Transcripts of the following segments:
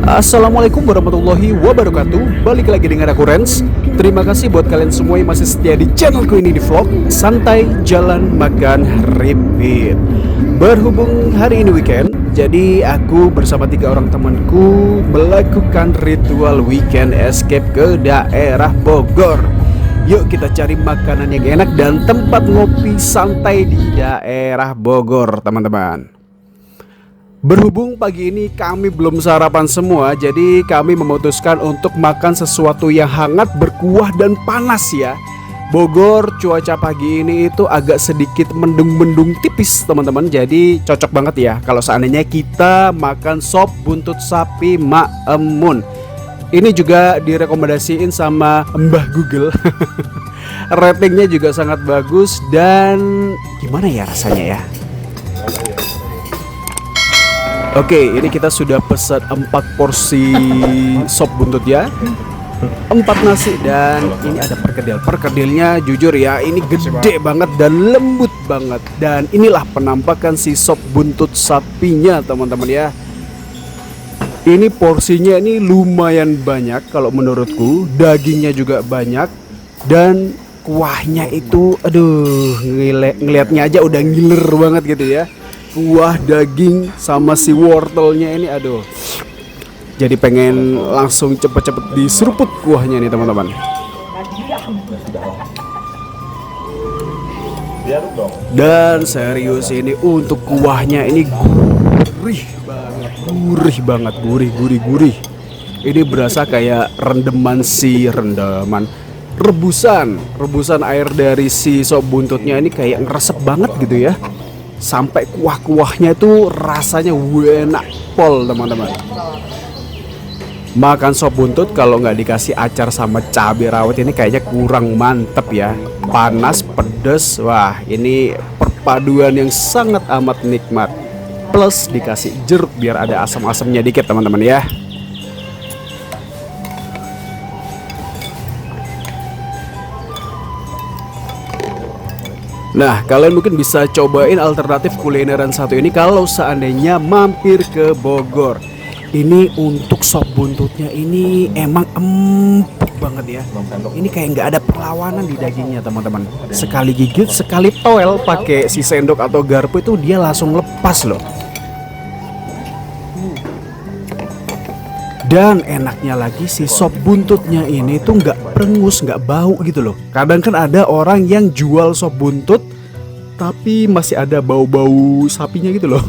Assalamualaikum warahmatullahi wabarakatuh. Balik lagi dengan aku Rens. Terima kasih buat kalian semua yang masih setia di channelku ini di vlog Santai Jalan Makan Repeat. Berhubung hari ini weekend, jadi aku bersama 3 orang temanku melakukan ritual weekend escape ke daerah Bogor. Yuk kita cari makanan yang enak dan tempat ngopi santai di daerah Bogor, teman-teman. Berhubung pagi ini kami belum sarapan semua, jadi kami memutuskan untuk makan sesuatu yang hangat, berkuah dan panas ya. Bogor cuaca pagi ini itu agak sedikit mendung-mendung tipis teman-teman. Jadi cocok banget ya kalau seandainya kita makan sop buntut sapi Mak Emun. Ini juga direkomendasiin sama Mbah Google. Ratingnya juga sangat bagus. Dan gimana ya rasanya ya? Oke, ini kita sudah pesan 4 porsi sop buntut ya, 4 nasi, dan ini ada perkedel. Perkedelnya jujur ya, ini gede banget dan lembut banget. Dan inilah penampakan si sop buntut sapinya teman-teman ya. Ini porsinya ini lumayan banyak kalau menurutku. Dagingnya juga banyak. Dan kuahnya itu aduh, ngelihatnya aja udah ngiler banget gitu ya. Kuah daging sama si wortelnya ini aduh, jadi pengen langsung cepet-cepet diseruput kuahnya nih teman-teman. Dan serius ini untuk kuahnya ini gurih banget, gurih. Ini berasa kayak rebusan air dari si sop buntutnya ini kayak ngeresep banget gitu ya. Sampai kuah-kuahnya itu rasanya enak pol teman-teman. Makan sop buntut kalau nggak dikasih acar sama cabai rawit ini kayaknya kurang mantep ya. Panas, pedes, wah ini perpaduan yang sangat amat nikmat. Plus dikasih jeruk biar ada asam-asamnya dikit teman-teman ya. Nah, kalian mungkin bisa cobain alternatif kulineran satu ini kalau seandainya mampir ke Bogor. Ini untuk sop buntutnya ini emang empuk banget ya. Ini kayak nggak ada perlawanan di dagingnya teman-teman. Sekali gigit, sekali toel pakai si sendok atau garpu itu dia langsung lepas loh. Dan enaknya lagi si sop buntutnya ini tuh nggak perengus, nggak bau gitu loh. Kadang kan ada orang yang jual sop buntut tapi masih ada bau-bau sapinya gitu loh.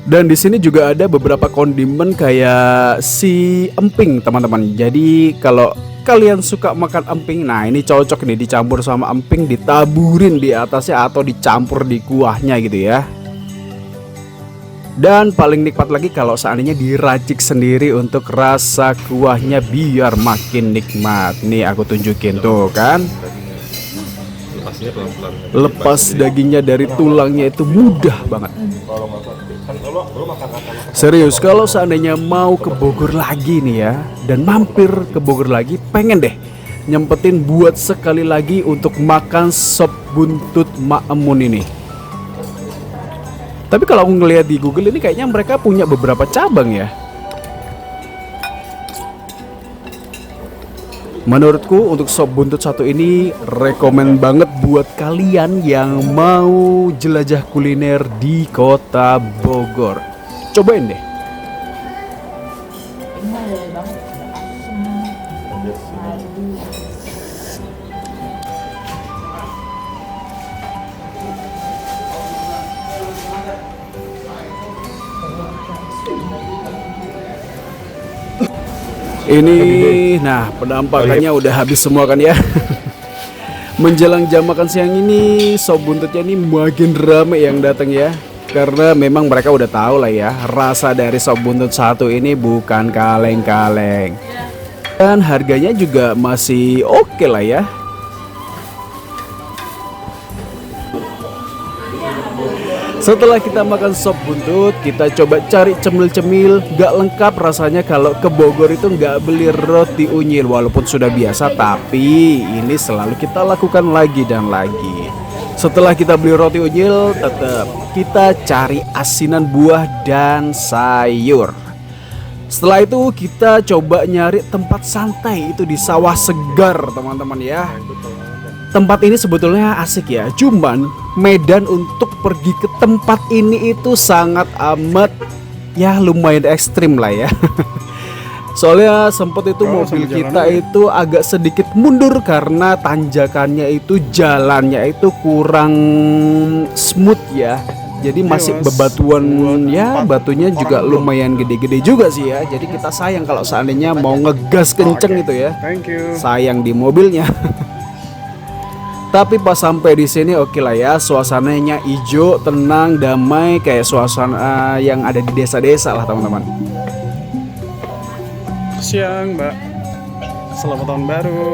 Dan di sini juga ada beberapa kondimen kayak si emping teman-teman. Jadi kalau kalian suka makan emping, nah ini cocok nih dicampur sama emping, ditaburin di atasnya atau dicampur di kuahnya gitu ya. Dan paling nikmat lagi kalau seandainya diracik sendiri untuk rasa kuahnya biar makin nikmat. Nih aku tunjukin tuh kan. Lepas dagingnya dari tulangnya itu mudah banget. Serius kalau seandainya mau ke Bogor lagi nih ya, dan mampir ke Bogor lagi, pengen deh nyempetin buat sekali lagi untuk makan sop buntut Mak Emun ini. Tapi kalau aku ngeliat di Google ini kayaknya mereka punya beberapa cabang ya. Menurutku untuk sop buntut satu ini rekomen banget buat kalian yang mau jelajah kuliner di kota Bogor. Cobain deh. Ini, nah penampakannya udah habis semua kan ya. Menjelang jam makan siang ini, sop buntutnya ini makin rame yang datang ya. Karena memang mereka udah tahu lah ya, rasa dari sop buntut satu ini bukan kaleng-kaleng. Dan harganya juga masih oke lah ya. Setelah kita makan sop buntut, kita coba cari cemil-cemil. Gak lengkap rasanya kalau ke Bogor itu gak beli roti unyil. Walaupun sudah biasa, tapi ini selalu kita lakukan lagi dan lagi. Setelah kita beli roti unyil, tetap kita cari asinan buah dan sayur. Setelah itu kita coba nyari tempat santai itu di sawah segar, teman-teman ya. Tempat ini sebetulnya asik ya, cuman medan untuk pergi ke tempat ini itu sangat amat ya lumayan ekstrim lah ya. Soalnya sempat itu mobil kita itu agak sedikit mundur karena tanjakannya itu jalannya itu kurang smooth ya. Jadi masih bebatuan ya, batunya juga lumayan gede-gede juga sih ya. Jadi kita sayang kalau seandainya mau ngegas kenceng itu ya. Sayang di mobilnya. Tapi pas sampai di sini oke lah ya, suasananya hijau, tenang, damai kayak suasana yang ada di desa-desa lah teman-teman. Siang Mbak, selamat tahun baru.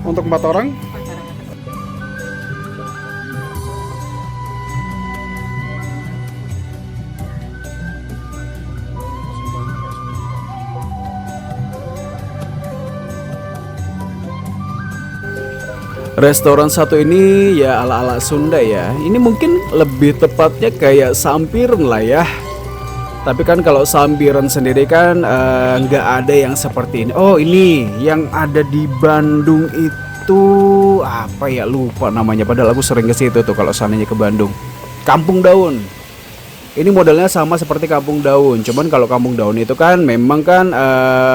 Untuk 4 orang? Restoran satu ini ya ala-ala Sunda ya. Ini mungkin lebih tepatnya kayak sampiran lah ya. Tapi kan kalau sampiran sendiri kan nggak ada yang seperti ini. Oh ini yang ada di Bandung itu apa ya, lupa namanya. Padahal aku sering ke situ tuh kalau seandainya ke Bandung. Kampung Daun. Ini modelnya sama seperti Kampung Daun. Cuman kalau Kampung Daun itu kan memang kan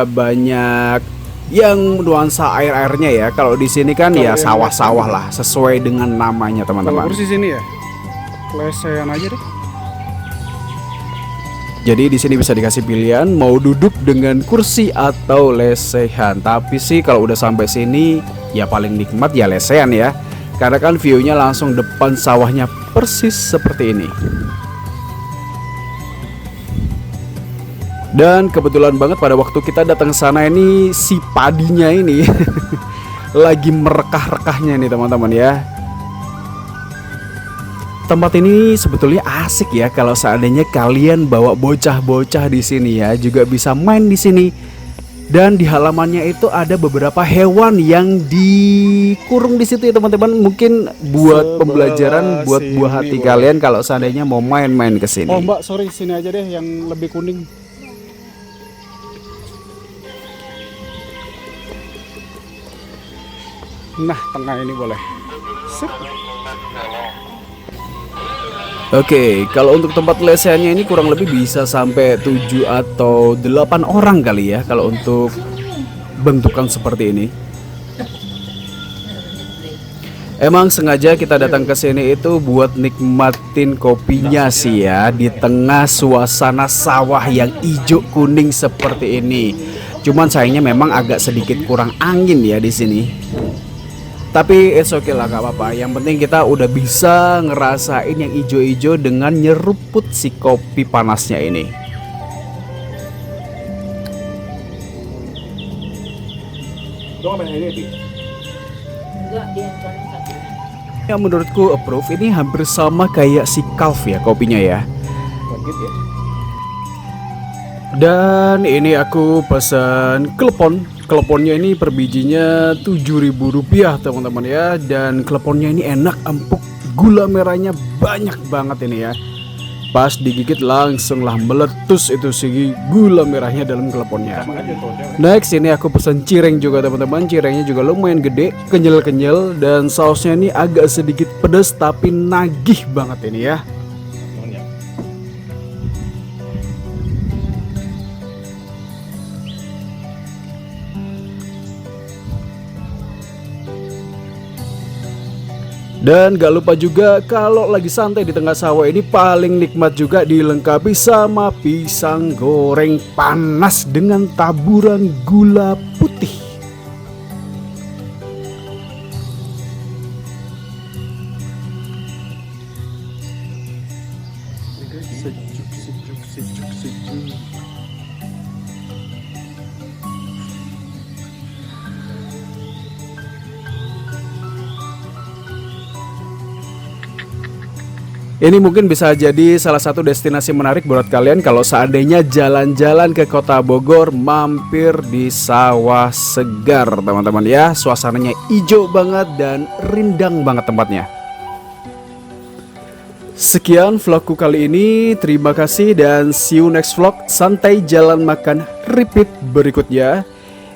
banyak yang nuansa air-airnya ya. Kalau di sini kan ya sawah-sawah lah, sesuai dengan namanya teman-teman. Kursi sini ya, lesehan aja deh. Jadi di sini bisa dikasih pilihan mau duduk dengan kursi atau lesehan. Tapi sih kalau udah sampai sini ya paling nikmat ya lesehan ya. Karena kan view-nya langsung depan sawahnya persis seperti ini. Dan kebetulan banget pada waktu kita datang ke sana ini si padinya ini lagi merekah-rekahnya nih teman-teman ya. Tempat ini sebetulnya asik ya kalau seandainya kalian bawa bocah-bocah di sini ya, juga bisa main di sini. Dan di halamannya itu ada beberapa hewan yang dikurung di situ ya teman-teman. Mungkin buat pembelajaran buat buah hati kalian kalau seandainya mau main-main ke sini. Oh Mbak, sorry sini aja deh yang lebih kuning. Nah, tengah ini boleh. Sip. Oke, kalau untuk tempat lesehannya ini kurang lebih bisa sampai 7 atau 8 orang kali ya kalau untuk bentukan seperti ini. Emang sengaja kita datang ke sini itu buat nikmatin kopinya sih ya di tengah suasana sawah yang hijau kuning seperti ini. Cuman sayangnya memang agak sedikit kurang angin ya di sini. Tapi it's okay lah, gak apa-apa. Yang penting kita udah bisa ngerasain yang ijo-ijo dengan nyeruput si kopi panasnya ini. Yang menurutku approve, ini hampir sama kayak si Calf ya kopinya ya. Dan ini aku pesan klepon. Kleponnya ini per bijinya Rp7.000 teman-teman ya. Dan kleponnya ini enak, empuk, gula merahnya banyak banget ini ya. Pas digigit langsung lah meletus itu si gula merahnya dalam kleponnya. Next ini aku pesan cireng juga teman-teman. Cirengnya juga lumayan gede, kenyal-kenyal, dan sausnya ini agak sedikit pedas tapi nagih banget ini ya. Dan gak lupa juga kalau lagi santai di tengah sawah ini paling nikmat juga dilengkapi sama pisang goreng panas dengan taburan gula putih. Sejuk. Ini mungkin bisa jadi salah satu destinasi menarik buat kalian kalau seandainya jalan-jalan ke kota Bogor, mampir di sawah segar teman-teman ya. Suasananya hijau banget dan rindang banget tempatnya. Sekian vlogku kali ini, terima kasih dan see you next vlog santai jalan makan repeat berikutnya.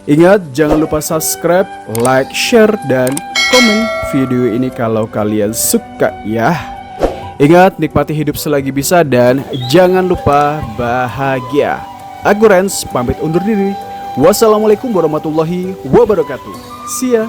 Ingat jangan lupa subscribe, like, share, dan komen video ini kalau kalian suka ya. Ingat nikmati hidup selagi bisa dan jangan lupa bahagia. Aku Rens pamit undur diri. Wassalamualaikum warahmatullahi wabarakatuh. See ya.